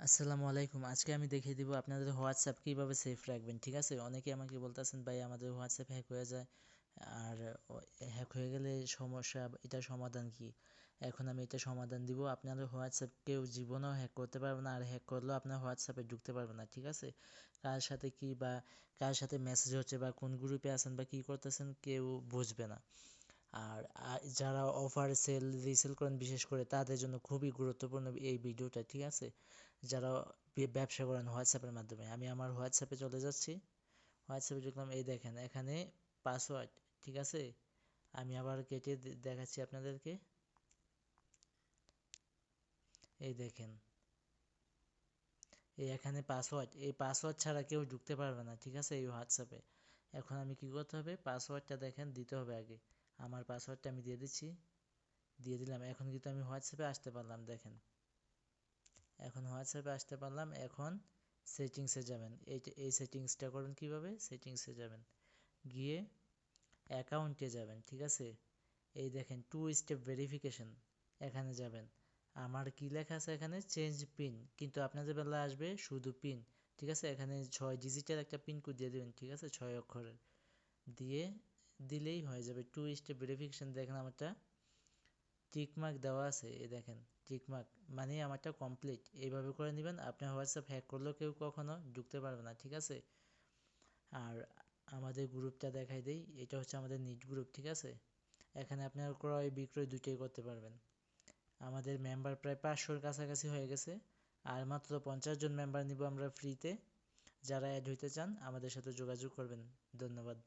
আসসালামু আলাইকুম। আজকে আমি দেখিয়ে দিব আপনাদের হোয়াটসঅ্যাপ কিভাবে সেফ রাখবেন। ঠিক আছে, অনেকে আমাকে বলতেছেন ভাই আমাদের হোয়াটসঅ্যাপ হ্যাক হয়ে যায়, আর হ্যাক হয়ে গেলে সমস্যা, এটার সমাধান কি? এখন আমি এটা সমাধান দিব। আপনাদের হোয়াটসঅ্যাপ কেউ জীবনেও হ্যাক করতে পারবে না, আর হ্যাক করলেও আপনার হোয়াটসঅ্যাপে ঢুকতে পারবে না। ঠিক আছে, কার সাথে কি বা কার সাথে মেসেজ হচ্ছে বা কোন গ্রুপে আছেন বা কী করতেছেন কেউ বুঝবে না। আর যারা অফার সেল রিসেল করেন বিশেষ করে তাদের জন্য খুবই গুরুত্বপূর্ণ এই ভিডিওটা। ঠিক আছে, যারা ব্যবসা করেন হোয়াটসঅ্যাপের মাধ্যমে, আমি আমার হোয়াটসঅ্যাপে চলে যাচ্ছি। হোয়াটসঅ্যাপে দেখলাম, এই দেখেন এখানে পাসওয়ার্ড। ঠিক আছে, আমি আবার কেটে দেখাচ্ছি আপনাদেরকে। এই দেখেন, এই এখানে পাসওয়ার্ড, এই পাসওয়ার্ড ছাড়া কেউ ঢুকতে পারবে না। ঠিক আছে, এই হোয়াটসঅ্যাপে এখন আমি কি করতে হবে, পাসওয়ার্ডটা দেখেন দিতে হবে আগে। আমার পাসওয়ার্ডটা আমি দিয়ে দিচ্ছি, দিয়ে দিলাম। এখন কিন্তু আমি হোয়াটসঅ্যাপে আসতে পারলাম, দেখেন এখন হোয়াটসঅ্যাপে আসতে পারলাম। এখন সেটিংসে যাবেন, এই সেটিংসটা করবেন কীভাবে, সেটিংসে যাবেন, গিয়ে অ্যাকাউন্টে যাবেন। ঠিক আছে, এই দেখেন টু স্টেপ ভেরিফিকেশন, এখানে যাবেন। আমার কি লেখা আছে এখানে, চেঞ্জ পিন, কিন্তু আপনাদের বেলা আসবে শুধু পিন। ঠিক আছে, এখানে 6 ডিজিটের একটা পিন কোড দিয়ে দেবেন। ঠিক আছে, 6 অক্ষরের দিয়ে দিলেই হয়ে যাবে টু স্টেপ ভেরিফিকেশন। দেখেন আমারটা টিকমার্ক দেওয়া আছে, এই দেখেন টিকমার্ক, মানে আমারটা কমপ্লিট। এইভাবে করে নেবেন, আপনার হোয়াটসঅ্যাপ হ্যাক করলেও কেউ কখনো ঢুকতে পারবে না। ঠিক আছে, আর আমাদের গ্রুপটা দেখাই দেই, এটা হচ্ছে আমাদের নিট গ্রুপ। ঠিক আছে, এখানে আপনার ক্রয় বিক্রয় দুটোই করতে পারবেন। আমাদের মেম্বার প্রায় 500-র কাছাকাছি হয়ে গেছে, আর মাত্র 50 জন মেম্বার নিব আমরা ফ্রিতে। যারা অ্যাড হইতে চান আমাদের সাথে যোগাযোগ করবেন। ধন্যবাদ।